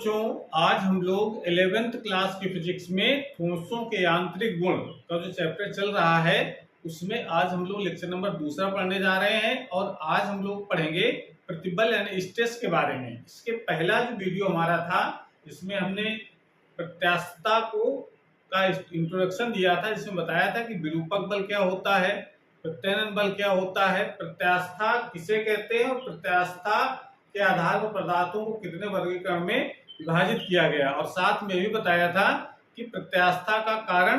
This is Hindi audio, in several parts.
बच्चों, आज हम लोग 11th क्लास की फिजिक्स में ठोसों के यांत्रिक गुण का जो चैप्टर चल रहा है उसमें आज हम लोग लेक्चर नंबर 2 पढ़ने जा रहे हैं। और आज हम लोग पढ़ेंगे प्रतिबल यानी स्ट्रेस के बारे में। इसके पहला जो वीडियो हमारा था इसमें हमने प्रत्यास्थता का इंट्रोडक्शन दिया था, जिसमें बताया था कि विरूपक बल क्या होता है, प्रत्यानयन बल क्या होता है, प्रत्यास्था किसे कहते हैं और प्रत्यास्था के आधार पर पदार्थों को कितने वर्गीकरण में विभाजित किया गया, और साथ में भी बताया था कि प्रत्यास्था का कारण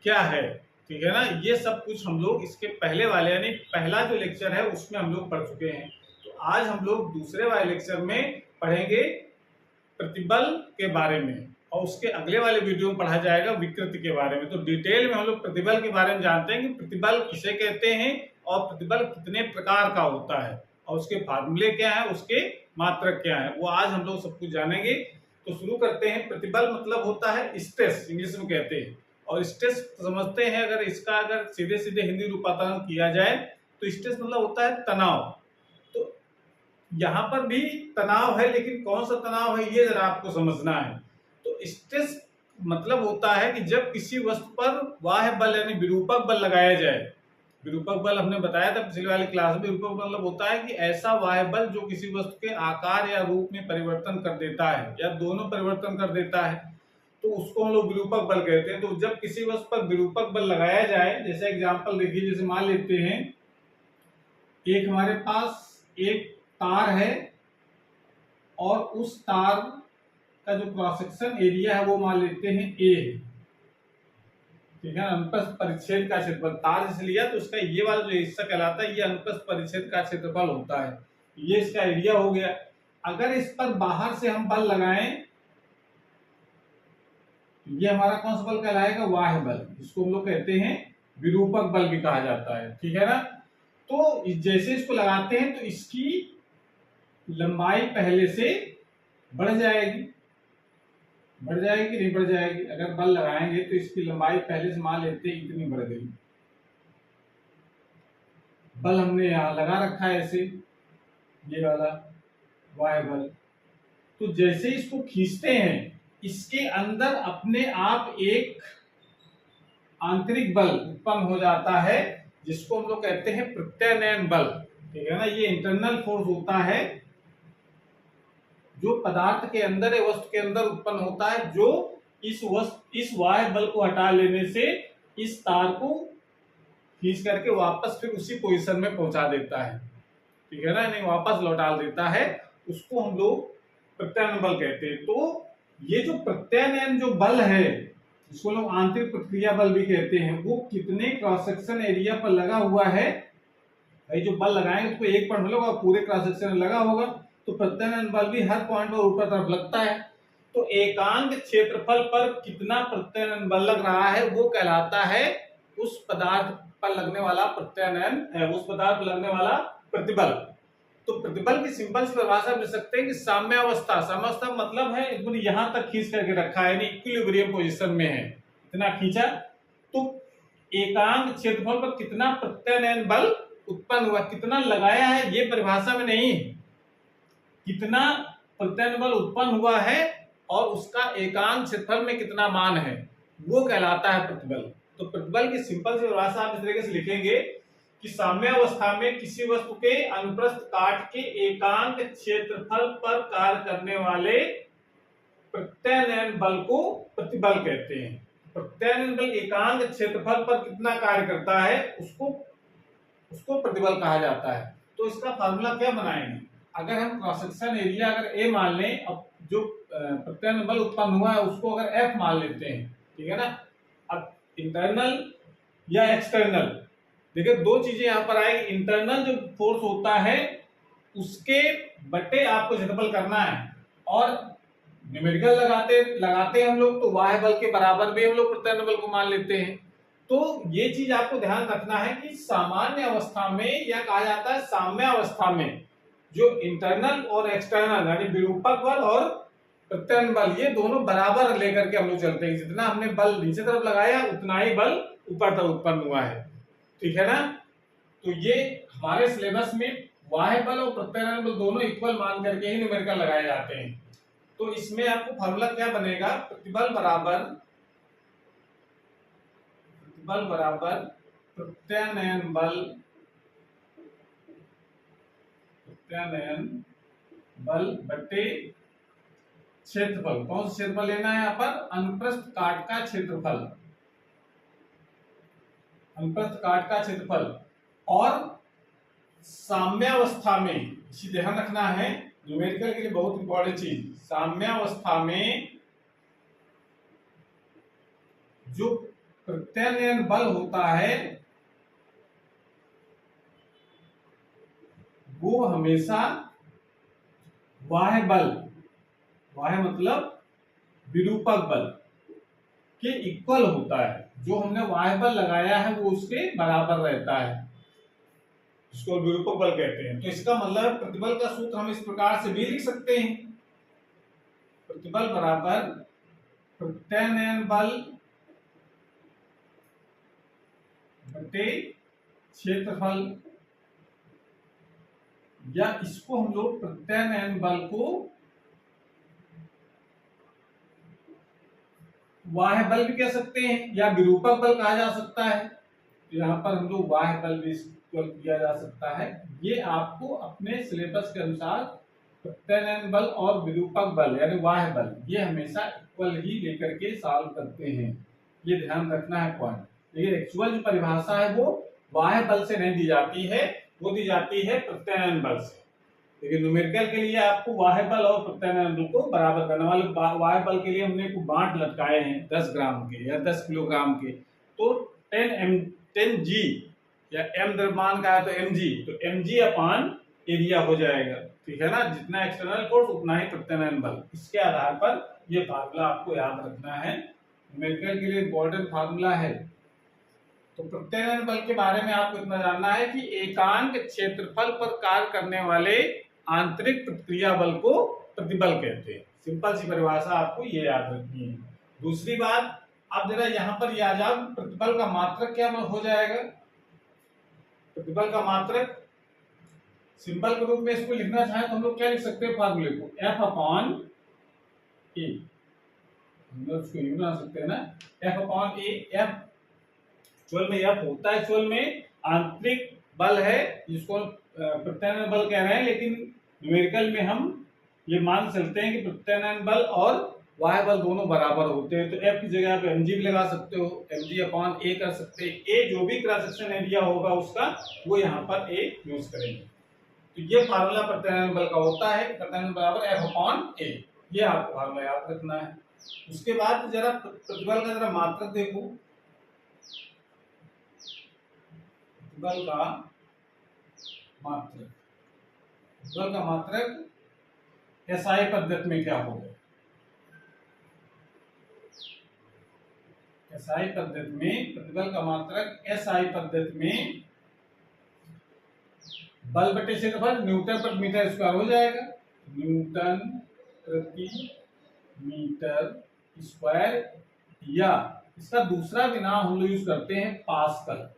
क्या है। ठीक है ना, ये सब कुछ हम लोग इसके पहले वाले यानी पहला जो लेक्चर है उसमें हम लोग पढ़ चुके हैं। तो आज हम लोग दूसरे वाले लेक्चर में पढ़ेंगे प्रतिबल के बारे में, और उसके अगले वाले वीडियो में पढ़ा जाएगा विकृति के बारे में। तो डिटेल में हम लोग प्रतिबल के बारे में जानते हैं कि प्रतिबल किसे कहते हैं और प्रतिबल कितने प्रकार का होता है और उसके फार्मूले क्या है, उसके मात्रक क्या है, वो आज हम लोग सब कुछ जानेंगे। तो शुरू करते हैं। प्रतिबल मतलब होता है स्ट्रेस, इंग्लिश में कहते हैं। और स्ट्रेस समझते हैं, अगर सीधे सीधे हिंदी रूपांतरण किया जाए तो स्ट्रेस मतलब होता है तनाव। तो यहाँ पर भी तनाव है, लेकिन कौन सा तनाव है ये जरा आपको समझना है। तो स्ट्रेस मतलब होता है कि जब किसी वस्तु पर बाह्य बल यानी विरूपक बल लगाया जाए। विरूपक बल हमने बताया था पिछले वाली क्लास में। विरूपक बल मतलब होता है कि ऐसा बाह्य बल जो किसी वस्तु के आकार या रूप में परिवर्तन कर देता है या दोनों परिवर्तन कर देता है, तो उसको हम लोग विरूपक बल कहते हैं। तो जब किसी वस्तु पर विरूपक बल लगाया जाए, जैसे एग्जांपल देखिए, जैसे मान लेते हैं एक हमारे पास एक तार है और उस तार का जो क्रॉस सेक्शन एरिया है वो मान लेते हैं ए है। ठीक है, अनुप्रस्थ परिच्छेद का क्षेत्रफल तार जैसे लिया तो उसका ये वाला जो हिस्सा कहलाता है, ये अनुप्रस्थ परिच्छेद का क्षेत्रफल होता है। ये इसका एरिया हो गया। अगर इस पर बाहर से हम बल लगाएं, ये हमारा कौन सा बल कहलाएगा? बाह्य बल, जिसको हम लोग कहते हैं विरूपक बल भी कहा जाता है। ठीक है ना। तो जैसे इसको लगाते हैं तो इसकी लंबाई पहले से बढ़ जाएगी। बढ़ जाएगी नहीं बढ़ जाएगी? अगर बल लगाएंगे तो इसकी लंबाई पहले से मान लेते हैं इतनी बढ़ गई। बल हमने यहाँ लगा रखा है ऐसे, ये वाला वाय बल। तो जैसे इसको खींचते हैं, इसके अंदर अपने आप एक आंतरिक बल उत्पन्न हो जाता है, जिसको हम लोग कहते हैं प्रत्यानयन बल। ठीक है ना, ये इंटरनल फोर्स होता है जो पदार्थ के अंदर या वस्तु के अंदर उत्पन्न होता है, जो इस बाह्य बल को हटा लेने से इस तार को खींच करके वापस फिर उसी पोजीशन में पहुंचा देता है। ठीक है ना, नहीं वापस लौटा देता है, उसको हम लोग प्रत्यानयन बल कहते हैं। तो ये जो प्रत्यानयन जो बल है, जिसको लोग आंतरिक प्रतिक्रिया बल भी कहते हैं, वो कितने क्रॉस सेक्शन एरिया पर लगा हुआ है? भाई जो बल लगाएंगे तो एक पॉइंट लगा, पूरे क्रॉस सेक्शन में लगा होगा। तो प्रत्यानयन बल भी हर पॉइंट पर ऊपर तरफ लगता है। तो एकांक क्षेत्रफल पर कितना प्रत्यानयन बल लग रहा है वो कहलाता है उस पदार्थ पर लगने वाला प्रत्यानयन है, उस पदार्थ पर लगने वाला प्रतिबल। तो प्रतिबल की सिंपल सी परिभाषा दे सकते हैं कि साम्यावस्था। साम्यावस्था मतलब है एकदम यहाँ तक खींच करके रखा है, यानी इक्विलिब्रियम पोजीशन में है, इतना खींचा। तो एकांक क्षेत्रफल पर कितना प्रत्यानयन बल उत्पन्न हुआ, कितना लगाया है, ये परिभाषा में नहीं, कितना प्रत्यानयन बल उत्पन्न हुआ है और उसका एकांक क्षेत्रफल में कितना मान है, वो कहलाता है प्रतिबल। तो प्रतिबल की सिंपल सी परिभाषा आप इस तरीके से लिखेंगे कि साम्यावस्था में किसी वस्तु के अनुप्रस्थ काट के एकांक क्षेत्रफल पर कार्य करने वाले प्रत्यानयन बल को प्रतिबल कहते हैं। प्रत्यानयन बल एकांक क्षेत्रफल पर कितना कार्य करता है उसको प्रतिबल कहा जाता है। तो इसका फार्मूला क्या बनाएंगे? अगर हम क्रॉस सेक्शन एरिया अगर ए मान लें, अब जो प्रत्यानयन बल उत्पन्न हुआ है उसको अगर एफ मान लेते हैं, ठीक है ना। अब इंटरनल या एक्सटर्नल, देखिए दो चीजें यहाँ पर आएगी। इंटरनल जो फोर्स होता है उसके बटे आपको क्षेत्रफल करना है, और न्यूमेरिकल लगाते हैं हम लोग तो बाह्य बल के बराबर भी हम लोग प्रत्यानयन बल को मान लेते हैं। तो ये चीज आपको ध्यान रखना है कि सामान्य अवस्था में या कहा जाता है साम्यावस्था में जो इंटरनल और एक्सटर्नल यानी विरूपक बल और प्रत्यानयन बल, ये दोनों बराबर लेकर के हम लोग चलते हैं। जितना हमने बल नीचे तरफ लगाया उतना ही बल ऊपर तरफ उत्पन्न हुआ है। ठीक है ना। तो ये हमारे सिलेबस में बाह्य बल और प्रत्यानयन बल दोनों इक्वल मान करके ही न्यूमेरिकल लगाए जाते हैं। तो इसमें आपको फॉर्मूला क्या बनेगा, प्रतिबल बराबर प्रत्यानयन बल बटे क्षेत्रफल। कौन सा क्षेत्रफल लेना है यहाँ पर, अनुप्रस्थ काट का क्षेत्रफल, अनुप्रस्थ काट का क्षेत्रफल। और साम्यावस्था में, इसे ध्यान रखना है, न्यूमेरिकल के लिए बहुत इंपॉर्टेंट चीज, साम्यावस्था में जो प्रत्यानयन बल होता है वो हमेशा बाह्य बल, बाह्य मतलब विरूपक बल के इक्वल होता है। जो हमने बाह्य बल लगाया है वो उसके बराबर रहता है, इसको विरूपक बल कहते हैं। तो इसका मतलब प्रतिबल का सूत्र हम इस प्रकार से भी लिख सकते हैं, प्रतिबल बराबर प्रत्यानयन बल बटे क्षेत्रफल, या इसको हम लोग प्रत्यानयन बल को बाह्य बल भी कह सकते हैं या विरूपक बल कहा जा सकता है। तो यहाँ पर हम लोग बाह्य बल भी किया जा सकता है। ये आपको अपने सिलेबस के अनुसार प्रत्यानयन बल और विरूपक बल यानी बाह्य बल ये हमेशा इक्वल ही लेकर के सॉल्व करते हैं, ये ध्यान रखना है पॉइंट। लेकिन एक्चुअल जो परिभाषा है वो बाह्य बल से नहीं दी जाती है, वो दी जाती है प्रत्यानयन बल से। लेकिन न्यूमेरिकल के लिए आपको बाह्य बल और प्रत्यानयन बल को बराबर करना वाले, बाह्य बल के लिए हमने बांट लटकाए हैं 10 ग्राम के या 10 किलोग्राम के, तो 10 जी या m द्रव्यमान का है तो mg, तो mg अपान एरिया हो जाएगा, ठीक है ना। जितना एक्सटर्नल फोर्स उतना ही प्रत्यानयन बल। इसके आधार पर ये फार्मूला आपको याद रखना है, न्यूमेरिकल के लिए इंपॉर्टेंट फार्मूला है। तो प्रत्यानयन बल के बारे में आपको इतना जानना है कि एकांक क्षेत्रफल पर कार्य करने वाले आंतरिक प्रतिक्रिया बल को प्रतिबल कहते हैं। सिंपल सी परिभाषा आपको ये याद रखनी है। दूसरी बात, अब जरा यहाँ पर आ जाओ, प्रतिबल का मात्रक क्या हो जाएगा, प्रतिबल का मात्रक सिंबल के रूप में इसको लिखना चाहे तो हम लोग क्या लिख सकते हैं फार्मूले को, F अपॉन ए, हम लोग इसको यूं बना सकते हैं ना, F अपॉन ए। F एक्चुअल में F होता है, एक्चुअल में आंतरिक बल है जिसको प्रत्यानयन बल कह रहे हैं, लेकिन न्यूमेरिकल में हम ये मान चलते हैं कि प्रत्यानयन बल और बाह्य बल दोनों बराबर होते हैं। तो F की जगह पे mg भी लगा सकते हो, mg अपॉन ए कर सकते हैं। ए जो भी क्रॉस सेक्शन एरिया होगा उसका वो यहाँ पर ए यूज करेंगे। तो ये फार्मूला प्रत्यानयन बल का होता है, प्रत्यानयन बराबर F अपॉन ए, ये आपको फार्मूला याद रखना है। उसके बाद जरा प्रतिबल का जरा मात्रक देखो, बल का मात्रक, बल का मात्रक एसआई पद्धति में क्या होगा, एसआई पद्धति में प्रतिबल का मात्रक एसआई पद्धति में बल बटे क्षेत्रफल न्यूटन प्रति मीटर स्क्वायर हो जाएगा, न्यूटन प्रति मीटर स्क्वायर, या इसका दूसरा भी नाम हम लोग यूज करते हैं पास्कल।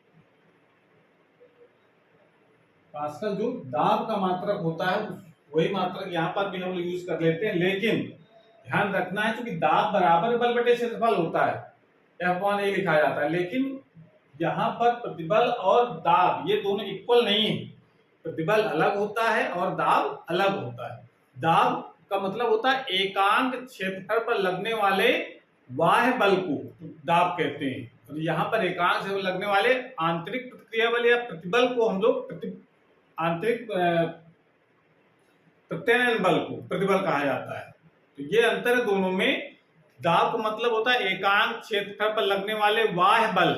पास्कल जो दाब का मात्रक होता है वही मात्रक यहाँ पर भी हम लोग यूज कर लेते हैं, लेकिन ध्यान रखना है क्योंकि दाब बराबर बल बटे क्षेत्रफल होता है, F अपॉन ए लिखा जाता है, लेकिन यहाँ पर प्रतिबल और दाब ये दोनों इक्वल नहीं है। प्रतिबल अलग होता है और दाब अलग होता है। दाब का मतलब होता है एकांक क्षेत्रफल पर लगने वाले बाह्य बल को दाब कहते हैं, और यहाँ पर एकांक से लगने वाले आंतरिक प्रतिक्रिया बल या प्रतिबल को हम लोग आंतरिक प्रत्यानयन बल को प्रतिबल कहा जाता है। तो ये अंतर है दोनों में। दाब का मतलब होता है एकांक क्षेत्रफल पर लगने वाले बाह्य बल,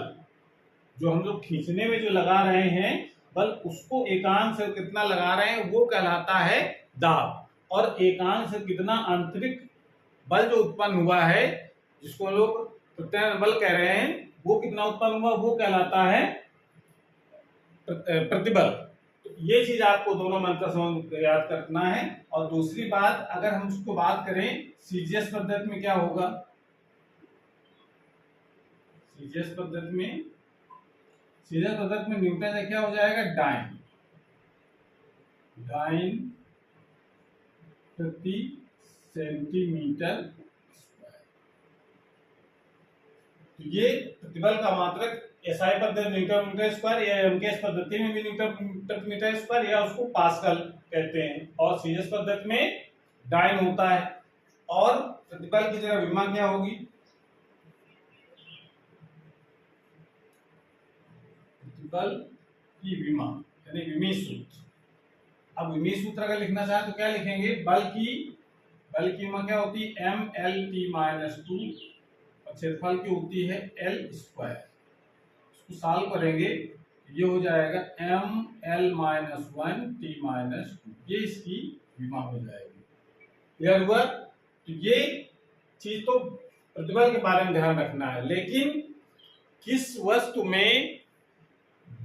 जो हम लोग खींचने में जो लगा रहे हैं बल, उसको एकांक से कितना लगा रहे हैं वो कहलाता है दाब, और एकांक से कितना आंतरिक बल जो उत्पन्न हुआ है जिसको हम लोग प्रत्यानयन बल कह रहे हैं वो कितना उत्पन्न हुआ वो कहलाता है प्रतिबल। तो ये चीज आपको दोनों मंत्र समझ याद करना है। और दूसरी बात, अगर हम उसको बात करें सीजीएस पद्धति में क्या होगा, सीजीएस पद्धति में न्यूटन से क्या हो जाएगा, डाइन प्रति सेंटीमीटर। तो ये प्रतिबल का मात्रक एसआई पद्धति न्यूटन मीटर स्क्वायर या एमकेएस पद्धति में भी न्यूटन प्रति मीटर स्क्वायर या उसको पास्कल कहते हैं, और सीएस पद्धति में डाइन होता है। और प्रतिबल की जगह विमा क्या होगी? प्रतिबल की विमा यानी विमी सूत्र। अब विमी सूत्र अगर लिखना चाहे तो क्या लिखेंगे? बल की विमा क्या होती है? एम एल टी माइनस 2 और क्षेत्रफल की होती है एल स्क्वायर। इसको सॉल्व करेंगे, ये हो जाएगा M L minus 1 T minus 2, ये इसकी विमा हो जाएगी। क्लियर हुआ? तो ये चीज तो प्रतिबल के बारे में ध्यान रखना है, लेकिन किस वस्तु में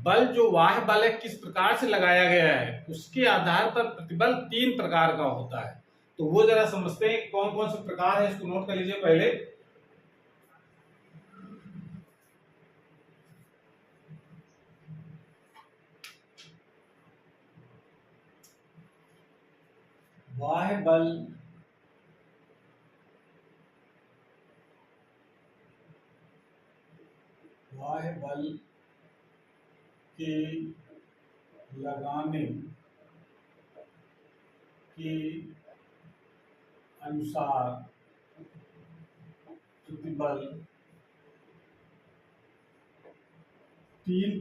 बल जो बाह्य बल है किस प्रकार से लगाया गया है उसके आधार पर प्रतिबल 3 प्रकार का होता है। तो वो जरा समझते हैं कौन कौन से प्रकार है, इसको नोट कर लीजिए पहले। बाह्य बल के लगाने के अनुसार प्रतिबल 3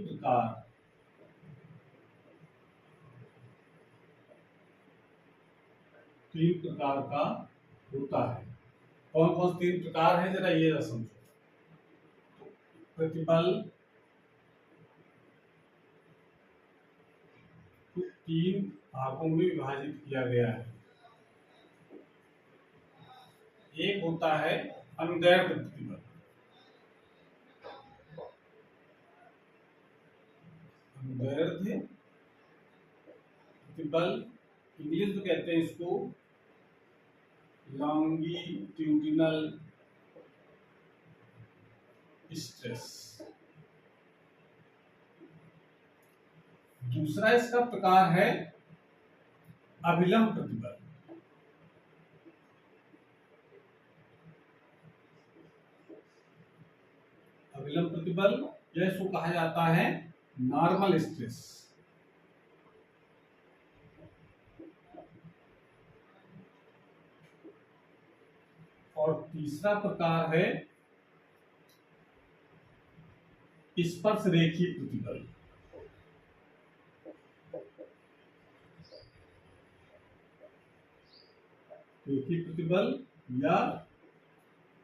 प्रकार का होता है। कौन कौन से 3 प्रकार है जरा ये समझो। प्रतिबल 3 भागों में विभाजित किया गया है। एक होता है अनुदैर्ध्य प्रतिबल। अनुदैर्ध्य प्रतिबल इंग्लिश में कहते हैं इसको लॉन्गिट्यूडिनल स्ट्रेस। दूसरा इसका प्रकार है अभिलंब प्रतिबल। अभिलंब प्रतिबल या इसको कहा जाता है नॉर्मल स्ट्रेस। और तीसरा प्रकार है स्पर्श रेखीय प्रतिबल। रेखीय प्रतिबल या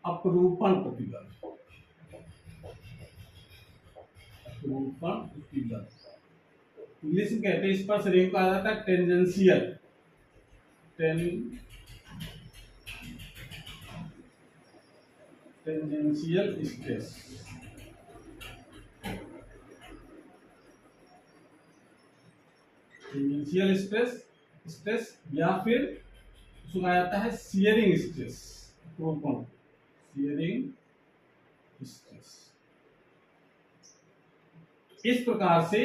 अपरूपण प्रतिबल। अपरूपण प्रतिबल इंग्लिश में कहते हैं स्पर्श रेखा कहा जाता है tangential. Tangential stress. Tangential stress या फिर सुना जाता है शियरिंग स्ट्रेस। Shearing stress. इस प्रकार से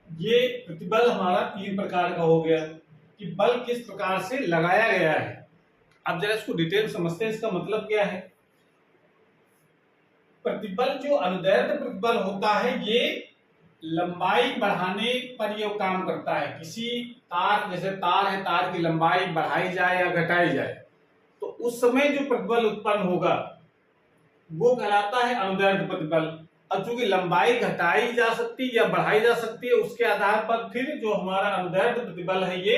ये प्रतिबल हमारा 3 प्रकार का हो गया कि बल किस प्रकार से लगाया गया है। अब जरा इसको डिटेल समझते हैं, इसका मतलब क्या है। प्रतिबल जो अनुदैर्ध्य प्रतिबल होता है ये लंबाई बढ़ाने पर ये काम करता है। किसी तार, जैसे तार है, तार की लंबाई बढ़ाई जाए या घटाई जाए तो उस समय जो प्रतिबल उत्पन्न होगा वो कहलाता है अनुदैर्ध्य प्रतिबल। अब चूंकि लंबाई घटाई जा सकती या बढ़ाई जा सकती है उसके आधार पर फिर जो हमारा अनुदैर्ध्य प्रतिबल है ये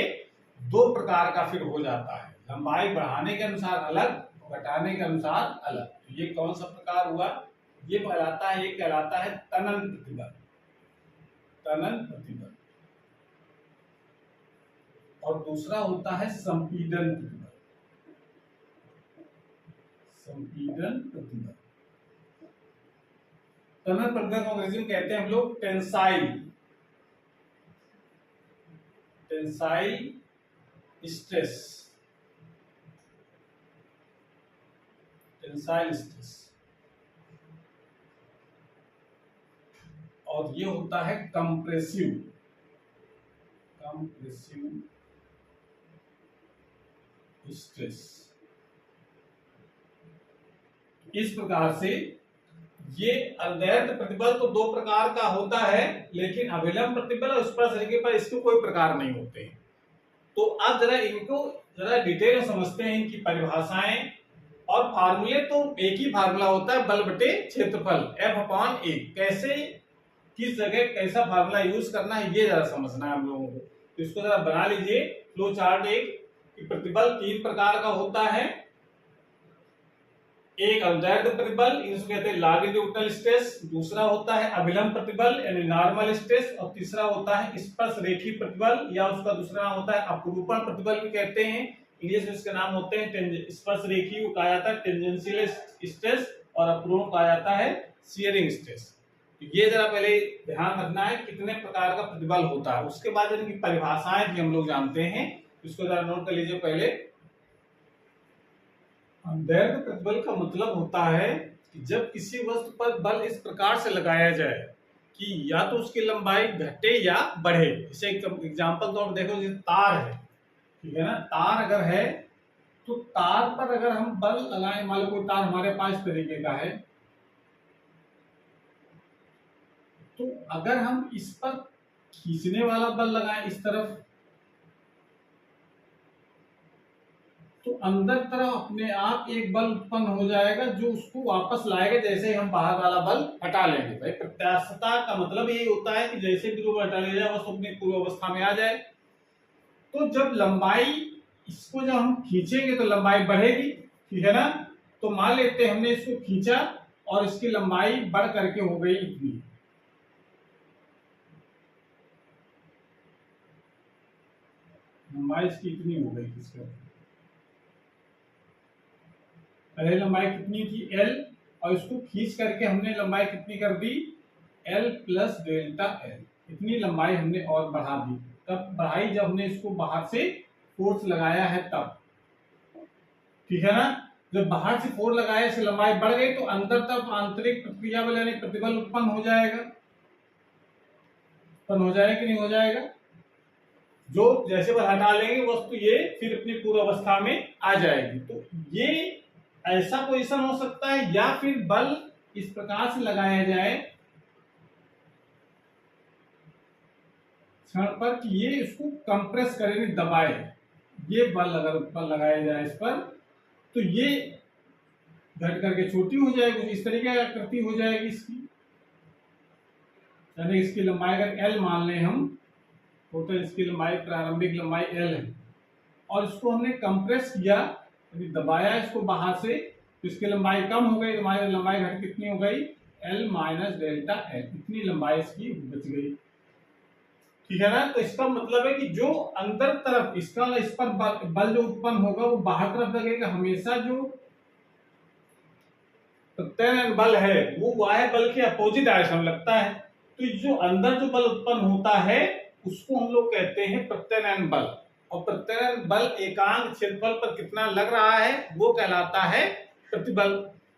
2 प्रकार का फिर हो जाता है। लंबाई बढ़ाने के अनुसार अलग, घटाने के अनुसार अलग। तो ये कौन सा प्रकार हुआ? ये कहलाता है तनन प्रतिबल। तनन प्रतिबल। और दूसरा होता है संपीडन प्रतिबल। संपीडन प्रतिबल। तनन प्रतिबल को अंग्रेजी में कहते हैं हम लोग टेंसाइल स्ट्रेस। Tensile stress. और ये होता है कंप्रेसिव स्ट्रेस। इस प्रकार से ये अनदैर्ध्य प्रतिबल तो दो प्रकार का होता है, लेकिन अभिलंब प्रतिबल और स्पर्श रेखा पर इसके कोई प्रकार नहीं होते। तो अब जरा इनको जरा डिटेल में समझते हैं, इनकी परिभाषाएं और फार्मूले। तो एक ही फार्मूला होता है, बल बटे क्षेत्रफल F/A। कैसे, किस जगह कैसा फार्मूला यूज करना है, ये जरा समझना है हम लोगों को। तो इसको जरा बना लीजिए फ्लो चार्ट। एक प्रतिबल तीन प्रकार का होता है, एक अनदैर्ध्य प्रतिबल, इसको कहते हैं लॉन्गिट्यूडिनल स्ट्रेस, दूसरा होता है अभिलंब प्रतिबल यानी नॉर्मल स्ट्रेस, और तीसरा होता है स्पर्श रेखी प्रतिबल, या उसका दूसरा नाम होता है अपरूपण प्रतिबल भी कहते हैं। इंग्लिश में इसके नाम होते हैं स्पर्श रेखी को कहा जाता है टेंजेंशियल स्ट्रेस, और अपरूपण कहा जाता है शियरिंग स्ट्रेस। तो ये जरा पहले ध्यान रखना है कितने प्रकार का प्रतिबल होता है। उसके बाद इनकी परिभाषाएं भी हम लोग जानते हैं, इसको जरा नोट कर लीजिए। पहले अनदैर्ध्य प्रतिबल का मतलब होता है कि जब किसी वस्तु पर बल इस प्रकार से लगाया जाए कि या तो उसकी लंबाई घटे या बढ़े। जैसे एग्जांपल तो आप देखो, जैसे तार है, ठीक है ना, तार अगर है तो तार पर अगर हम बल लगाएं, मान लो कोई तार हमारे पास इस तरीके का है, तो अगर हम इस पर खींचने वाला बल लगाएं इस तरफ, तो अंदर तरफ अपने आप एक बल उत्पन्न हो जाएगा जो उसको वापस लाएगा, जैसे हम बाहर वाला बल हटा लेंगे। भाई प्रत्यास्थता का मतलब यही होता है कि जैसे भी वो हटा ले जाए बस अपनी पूर्व अवस्था में आ जाए। तो जब लंबाई, इसको जब हम खींचेंगे तो लंबाई बढ़ेगी, ठीक है ना। तो मान लेते हैं हमने इसको खींचा और इसकी लंबाई बढ़ करके हो गई इतनी, लंबाई इसकी इतनी हो गई। पहले लंबाई कितनी थी L, और इसको खींच करके हमने लंबाई कितनी कर दी L प्लस डेल्टा L, इतनी लंबाई हमने और बढ़ा दी। तब बढ़ाई जब हमने इसको बाहर से फोर्स लगाया है तब, ठीक है ना। जब बाहर से फोर्स लगाया से लंबाई बढ़ गई तो अंदर तब आंतरिक प्रतिक्रिया बल यानी प्रतिबल उत्पन्न हो जाएगा। उत्पन्न हो जाएगा कि नहीं हो जाएगा। जो जैसे बल हटा लेंगे वस्तु ये फिर अपनी पूर्व अवस्था में आ जाएगी। तो ये ऐसा पोजीशन हो सकता है, या फिर बल इस प्रकार से लगाया जाए क्षण पर कि ये इसको कंप्रेस करे, दबाए। ये बल अगर ऊपर लगाया जाए इस पर, तो ये घट करके छोटी हो जाएगी, इस तरीके की आकृति हो जाएगी इसकी। यानी इसकी लंबाई अगर L मान लें हम, टोटल इसकी लंबाई प्रारंभिक लंबाई L है, और इसको हमने कंप्रेस किया, दबाया इसको बाहर से, तो इसकी लंबाई कम हो गई, हमारी लंबाई घट कितनी हो गई L माइनस डेल्टा L, इतनी लंबाई इसकी बच गई, ठीक है ना। तो इसका मतलब है कि जो अंदर तरफ इसका इस पर बल जो उत्पन्न होगा वो बाहर तरफ लगेगा। हमेशा जो प्रत्यानयन बल है वो बाह्य बल के अपोजिट डायरेक्शन लगता है। तो जो अंदर जो बल उत्पन्न होता है उसको हम लोग कहते हैं प्रत्यानयन बल, और प्रत्यानयन बल एकांक क्षेत्रफल पर कितना लग रहा है वो कहलाता है प्रतिबल।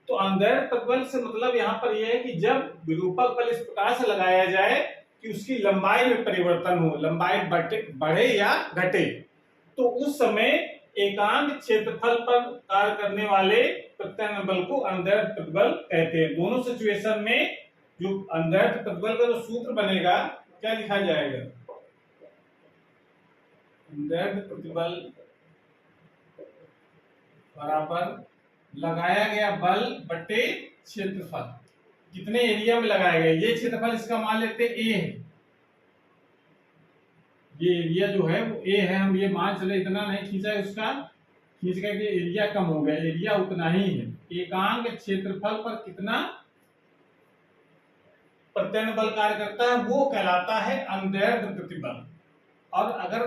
तो अनदैर्ध्य प्रतिबल से मतलब यहाँ पर यह है कि जब विरूपक बल इस प्रकार से लगाया जाए कि उसकी लंबाई में परिवर्तन हो, लंबाई बढ़े या घटे, तो उस समय एकांक क्षेत्रफल पर कार्य करने वाले प्रत्यानयन बल को अनदैर्ध्य प्रतिबल कहते हैं। दोनों सिचुएशन में जो अनदैर्ध्य प्रतिबल का जो सूत्र बनेगा क्या लिखा जाएगा, अनदैर्ध्य प्रतिबल बराबर लगाया गया बल बटे क्षेत्रफल, कितने एरिया में लगाया गया। ये क्षेत्रफल इसका मान लेते हैं A है, ये एरिया जो है वो A है, हम ये मान चले इतना नहीं खींचा है, उसका खींच करके एरिया कम हो गया, एरिया उतना ही है। एकांक क्षेत्रफल पर कितना प्रत्यानयन बल कार्य करता है वो कहलाता है अनदैर्ध्य प्रतिबल। और अगर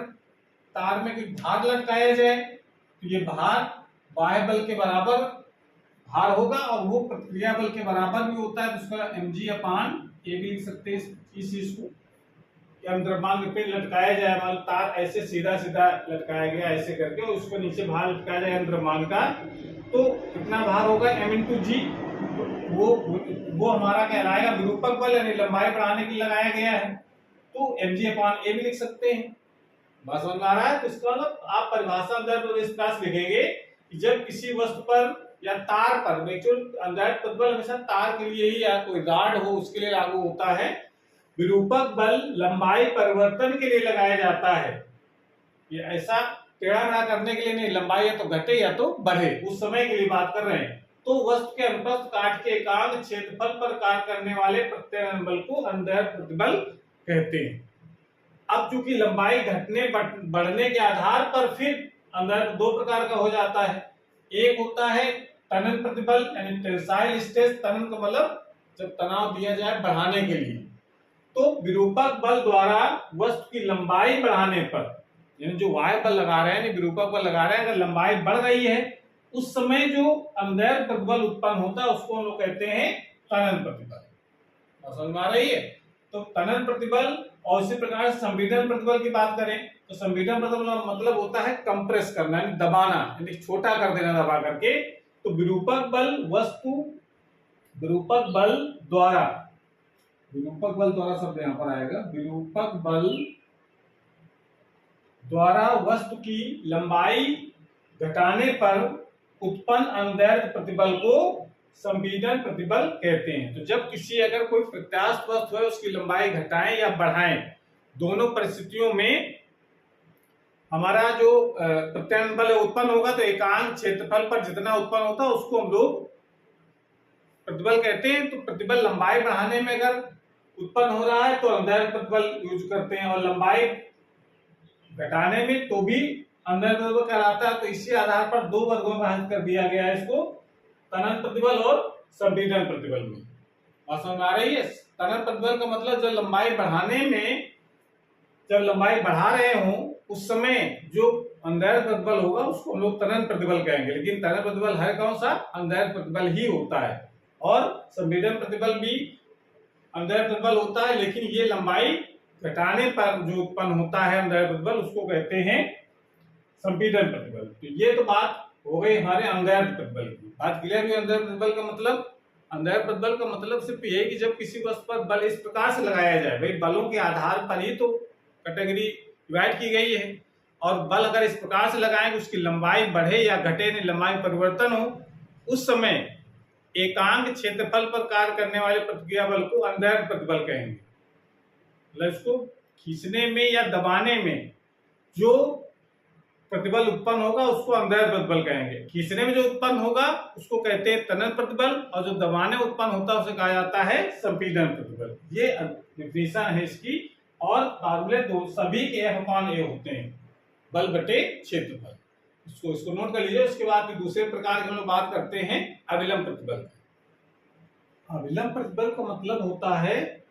तार में कोई भार लटकाया जाए तो ये भार बाह्य बल के बराबर भार होगा, और वो प्रतिक्रिया बल के बराबर भी होता है, तो उसका mg/a भी लिख सकते हैं इस चीज को। द्रव्यमान पे लटकाया जाए, मान तार ऐसे सीधा सीधा लटकाया गया ऐसे करके, और उसको नीचे भार लटकाया जाए द्रव्यमान का, तो कितना भार होगा m/g। वो हमारा कहलाएगा विरूपक बल, यानी लंबाई बढ़ाने के लिए लगाया गया है, तो mg/a भी लिख सकते हैं। बात समझ में आ रहा है? तो इसका मतलब आप परिभाषा अंदर इस प्रकार से लिखेंगे कि जब किसी वस्तु पर या तार पर, अंदर प्रतिबल हमेशा तार के लिए ही या कोई रॉड हो उसके लिए लागू होता है, विरूपक बल लंबाई परिवर्तन के लिए लगाया जाता है। ये ऐसा टेढ़ा ना करने के लिए नहीं, लंबाई या तो घटे या तो बढ़े, उस समय के लिए बात कर रहे हैं। तो वस्तु के अनुप्रस्थ काट के एकांक क्षेत्रफल पर कार्य करने वाले प्रत्यानयन बल को अंदर प्रतिबल कहते हैं। अब चूंकि लंबाई घटने बढ़ने के आधार पर फिर अंदर दो प्रकार का हो जाता है। एक होता है तनन प्रतिबल यानी टेंसाइल स्ट्रेस। तनन का मतलब जब तनाव दिया जाए बढ़ाने के लिए, तो विरूपक बल द्वारा वस्तु की लंबाई बढ़ाने पर, यानी जो वाय बल लगा रहे हैं, विरूपक बल लगा रहे हैं, अगर लंबाई बढ़ रही है उस समय जो अंदर प्रतिबल उत्पन्न होता है उसको हम लोग कहते हैं तनन प्रतिबल। समझ में आ रही है? तो तनन प्रतिबल और इसी प्रकार संपीड़न प्रतिबल की बात करें तो संपीड़न प्रतिबल का मतलब होता है कंप्रेस करना, यानी दबाना, यानी छोटा कर देना दबा करके। तो विरूपक बल विरूपक बल द्वारा शब्द यहां पर आएगा, विरूपक बल द्वारा वस्तु की लंबाई घटाने पर उत्पन्न अंदैर्ध्य प्रतिबल को संपीड़न प्रतिबल कहते हैं। तो जब किसी अगर कोई प्रत्यास्थ वस्तु है उसकी लंबाई घटाएं या बढ़ाएं, दोनों परिस्थितियों में हमारा जो प्रत्यानयन बल उत्पन्न होगा तो एकांक क्षेत्रफल पर जितना उत्पन्न होता है उसको हम लोग प्रतिबल कहते हैं। तो प्रतिबल लंबाई बढ़ाने में अगर उत्पन्न हो रहा है तो अंदैर्ध्य प्रतिबल यूज करते हैं, और लंबाई घटाने में तो भी अंदर प्रतिबल कहलाता है। तो इसी आधार पर दो वर्गों में विभाजित कर दिया गया है इसको, तनन प्रतिबल और संपीड़न प्रतिबल में। बात समझ में आ रही है? तनन प्रतिबल का मतलब जब लंबाई बढ़ाने में, जब लंबाई बढ़ा रहे हो उस समय जो अंदैर्ध्य प्रतिबल होगा उसको हम लोग तनन प्रतिबल कहेंगे। लेकिन तनन प्रतिबल है कौन सा? अंदैर्ध्य प्रतिबल ही होता है। और संपीड़न प्रतिबल भी अंदैर्ध्य प्रतिबल होता है, लेकिन ये लंबाई घटाने पर जो उत्पन्न होता है अंदैर्ध्य प्रतिबल उसको कहते हैं संपीड़न प्रतिबल। तो ये तो बात हो गई हमारे अंदैर्ध्य प्रतिबल की। बात क्लियर हुई? अंदैर्ध्य प्रतिबल का मतलब, अंदैर्ध्य प्रतिबल का मतलब सिर्फ ये कि जब किसी वस्तु पर बल इस प्रकार से लगाया जाए, भाई बलों के आधार पर ही तो कैटेगरी डिवाइड की गई है, और बल अगर इस प्रकार से लगाएं उसकी लंबाई बढ़े या घटे, लंबाई परिवर्तन हो, उस समय एकांक क्षेत्रफल पर कार्य करने वाले प्रतिक्रिया बल को अंदैर्ध्य प्रतिबल कहेंगे। मतलब इसको खींचने में या दबाने में जो प्रतिबल उत्पन्न होगा उसको अंदैर्ध्य प्रतिबल कहेंगे। खींचने में जो उत्पन्न होगा उसको कहते हैं तनन प्रतिबल, और जो दबाने उत्पन्न होता है उसे कहा जाता है संपीड़न प्रतिबल। ये डेफिनेशन है इसकी। और फार्मूले दो सभी के F/A होते हैं, बल बटे क्षेत्रफल। इसको नोट कर लीजिए। उसके बाद दूसरे प्रकार के हम लोग बात करते हैं अविलंब प्रतिबल। अविलंब प्रतिबल का मतलब होता है,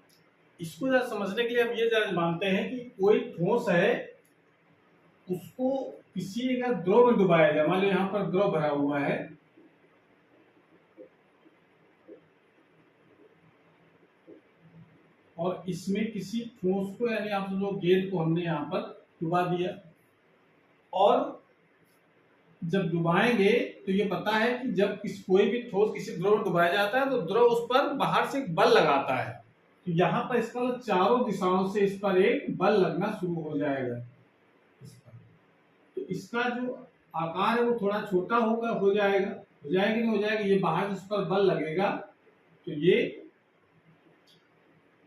इसको जरा समझने के लिए हम ये जरा मानते हैं कि कोई ठोस है, उसको किसी अगर द्रव में डुबाया जाए, मान लो यहाँ पर द्रव भरा हुआ है, और इसमें किसी ठोस को, यानी आप समझो गेंद को हमने यहाँ पर डुबा दिया, और जब डुबाएंगे तो ये पता है कि जब कोई भी ठोस किसी द्रव में डुबाया जाता है तो द्रव उस पर बाहर से एक बल लगाता है। तो यहाँ पर इसका चारों दिशाओं से इस पर एक बल लगना शुरू हो जाएगा। तो इसका जो आकार है वो थोड़ा छोटा हो जाएगा नहीं हो जाएगा, ये बाहर इस पर बल लगेगा तो ये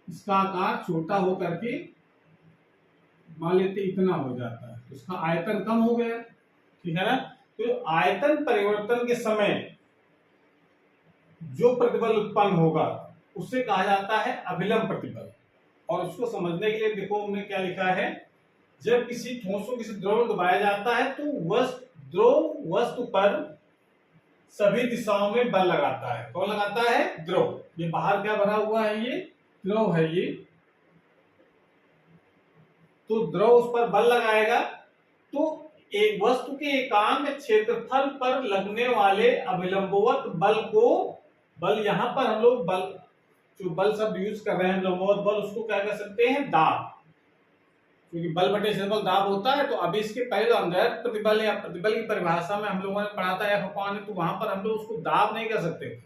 इसका आकार छोटा हो करके मान लेते इतना हो जाता है, तो इसका आयतन कम हो गया, ठीक है ना। तो आयतन परिवर्तन के समय जो प्रतिबल उत्पन्न होगा उसे कहा जाता है अविलंब प्रतिबल। और इसको समझने के लिए देखो हमने क्या लिखा है, जब किसी ठोस को किसी द्रव में डुबाया जाता है तो द्रव वस्तु पर सभी दिशाओं में बल लगाता है। कौन लगाता है? द्रव। ये बाहर क्या भरा हुआ है? ये द्रव है ये। तो द्रव उस पर बल लगाएगा, तो एक वस्तु के एकांक क्षेत्रफल पर लगने वाले अविलंबवत बल को, बल यहाँ पर हम लोग जो बल शब्द यूज कर रहे हैं अविलंबवत बल, उसको क्या कह सकते हैं? दाब। क्योंकि बल बटे क्षेत्रफल दाब होता है। तो अभी इसके पहले अंदैर्ध्य प्रतिबल या प्रतिबल की परिभाषा में हम लोगों ने पढ़ा था F/A, तो वहां पर हम लोग उसको दाब नहीं कर सकते थे।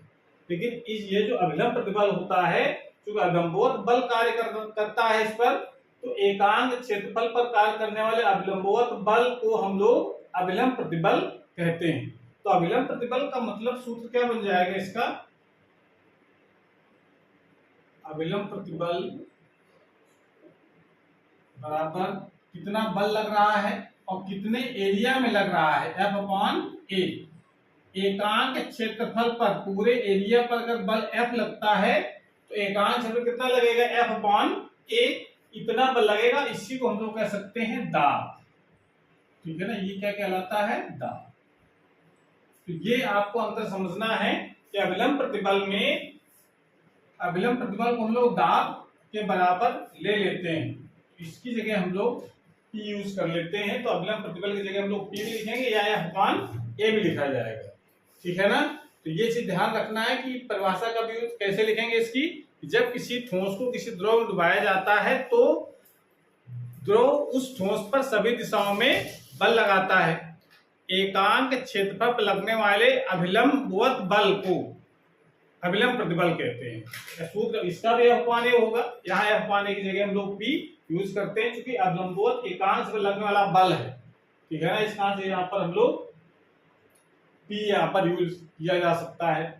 लेकिन ये जो अविलंब प्रतिबल होता है, क्योंकि अविलंबवत बल कार्य करता है इस पर, तो एकांक क्षेत्रफल पर कार्य करने वाले अभिलंबवत बल को हम लोग अभिलंब प्रतिबल कहते हैं। तो अभिलंब प्रतिबल का मतलब सूत्र क्या बन जाएगा इसका, अभिलंब प्रतिबल बराबर कितना बल लग रहा है और कितने एरिया में लग रहा है, F अपॉन ए। एकांक क्षेत्रफल पर पूरे एरिया पर अगर बल F लगता है तो एकांक क्षेत्रफल कितना लगेगा, F अपॉन ए, इतना बल लगेगा। इसी को हम लोग कह सकते हैं दाब, ठीक है ना, ये क्या कहलाता है, दाब। तो ये आपको अंतर समझना है कि अभिलंब प्रतिबल में, अभिलंब प्रतिबल को हम लोग दाब के बराबर ले लेते हैं, इसकी जगह हम लोग P यूज कर लेते हैं। तो अभिलंब प्रतिबल की जगह हम लोग P भी लिखेंगे या F अपॉन ए भी लिखा जाएगा, ठीक है ना। तो ये चीज ध्यान रखना है कि परिभाषा का भी कैसे लिखेंगे इसकी, जब किसी ठोस को किसी द्रव में डुबाया जाता है तो द्रव उस ठोस पर सभी दिशाओं में बल लगाता है। एकांक क्षेत्रफल पर लगने वाले अभिलंबवत बल को अभिलंब प्रतिबल कहते हैं। सूत्र इसका भी F अपॉन ए होगा, यहाँ F अपॉन ए की जगह हम लोग P यूज करते हैं क्योंकि अभिलंबवत एकांक पर लगने वाला बल है, ठीक है ना। इस कारण से यहाँ पर हम लोग P यहाँ पर यूज किया जा सकता है।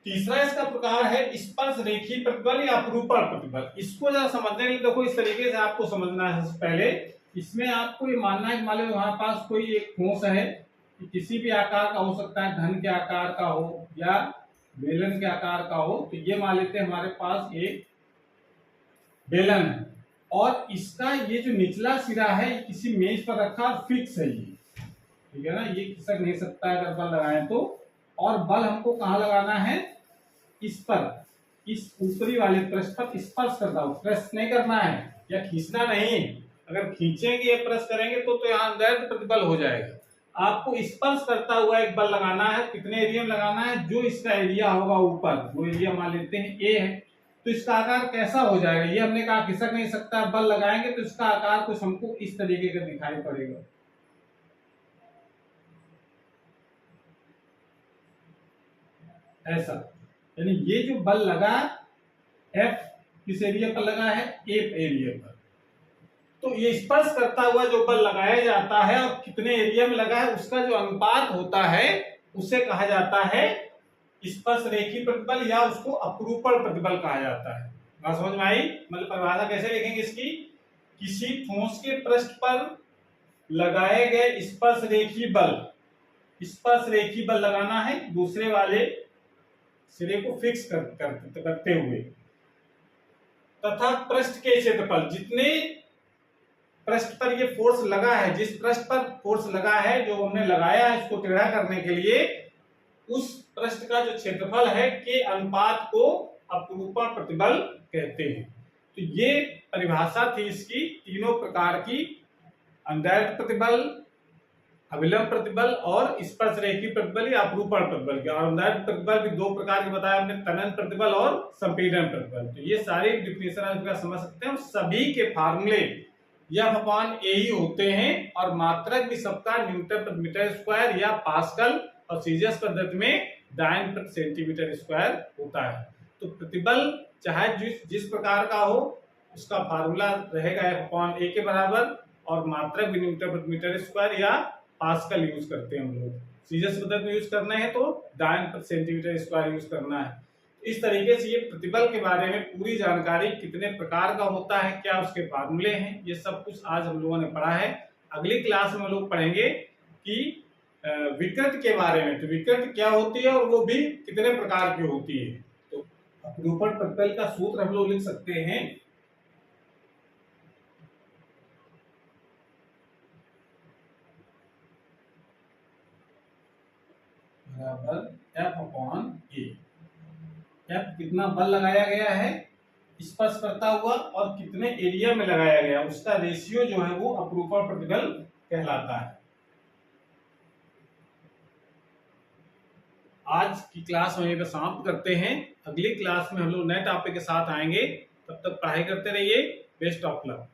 तीसरा इसका प्रकार है स्पर्श रेखीय प्रतिबल या अपरूपण प्रतिबल। इसको जरा समझने के लिए देखो इस तरीके से आपको समझना है। सबसे पहले इसमें आपको ये मानना है कि मान लो हमारे पास कोई एक ठोस है, किसी भी आकार का हो सकता है, धन के आकार का हो या बेलन के आकार का हो। तो ये मान लेते हैं हमारे पास एक बेलन है और इसका ये जो निचला सिरा है किसी मेज पर रखा और फिक्स है ये, ठीक है ना, ये खिसक नहीं सकता है अगर बल लगाएं तो। और बल हमको कहाँ लगाना है, इस पर, इस ऊपरी वाले पृष्ठ पर स्पर्श करना हो, प्रेस नहीं करना है या खींचना नहीं। अगर खींचेंगे या प्रेस करेंगे तो यहाँ अंदर प्रतिबल हो जाएगा। आपको स्पर्श करता हुआ एक बल लगाना है। कितने एरिया में लगाना है, जो इसका एरिया होगा ऊपर, वो एरिया मान लेते हैं ए है, तो इसका आकार कैसा हो जाएगा, ये हमने कहा खिसक नहीं सकता। बल लगाएंगे तो इसका आकार कुछ हमको इस तरीके का दिखाई पड़ेगा, ऐसा। यानी ये जो बल लगा F किस एरिया पर लगा है, A एरिया पर। तो ये स्पर्श करता हुआ जो बल लगाया जाता है और कितने एरिया में लगा है उसका जो अनुपात होता है उसे कहा जाता है स्पर्श रेखीय प्रतिबल या उसको अपरूपण प्रतिबल कहा जाता है। बात समझ में आई? मतलब परिभाषा कैसे लिखेंगे इसकी, किसी ठोस के पृष्ठ पर लगाए गए स्पर्श रेखीय बल, स्पर्श रेखीय बल लगाना है दूसरे वाले सिरे को फिक्स करते हुए, तथा पृष्ठ के क्षेत्रफल, जितने पृष्ठ पर ये फोर्स लगा है, जिस पृष्ठ पर फोर्स लगा है जो हमने लगाया है इसको टेढ़ा करने के लिए, उस पृष्ठ का जो क्षेत्रफल है के अनुपात को अपरूपण प्रतिबल कहते हैं। तो ये परिभाषा थी इसकी, तीनों प्रकार की, अनडायरेक्ट प्रतिबल, अभिलंब प्रतिबल और स्पर्श रेखीय प्रतिबल या अपरूपण प्रतिबल के। और अनडायरेक्ट प्रतिबल भी दो प्रकार के बताया हमने, तनन प्रतिबल और संपीड़न प्रतिबल। तो ये सारे डिफिनेशन आप समझ सकते हैं। सभी के फार्मूले F अपॉन ए ही होते हैं और मात्रक भी सबका न्यूटन प्रति मीटर स्क्वायर या पास्कल और सीजीएस पद्धति में डायन प्रति सेंटीमीटर स्क्वायर होता है। तो प्रतिबल चाहे जिस प्रकार का हो उसका फार्मूला रहेगा F अपॉन ए के बराबर और मात्रक भी न्यूटन प्रति मीटर स्क्वायर या पास्कल यूज करते हैं हम लोग। सीजीएस पद्धति में यूज करना है तो डायन प्रति सेंटीमीटर स्क्वायर यूज करना है। इस तरीके से ये प्रतिबल के बारे में पूरी जानकारी, कितने प्रकार का होता है, क्या उसके फार्मूले हैं, ये सब कुछ आज हम लोगों ने पढ़ा है। अगली क्लास में हम लोग पढ़ेंगे कि विकृत के बारे में, तो विकृत क्या होती है और वो भी कितने प्रकार की होती है। तो अपरूपण प्रतिबल का सूत्र हम लोग लिख सकते हैं, बराबर F अपॉन ए। F कितना बल लगाया गया है स्पर्श करता हुआ और कितने एरिया में लगाया गया, उसका रेशियो जो है वो अपरूपण प्रतिबल कहलाता है। आज की क्लास वहीं पे समाप्त करते हैं। अगली क्लास में हम लोग नए टॉपिक के साथ आएंगे। तब तक पढ़ाई करते रहिए। Best of luck.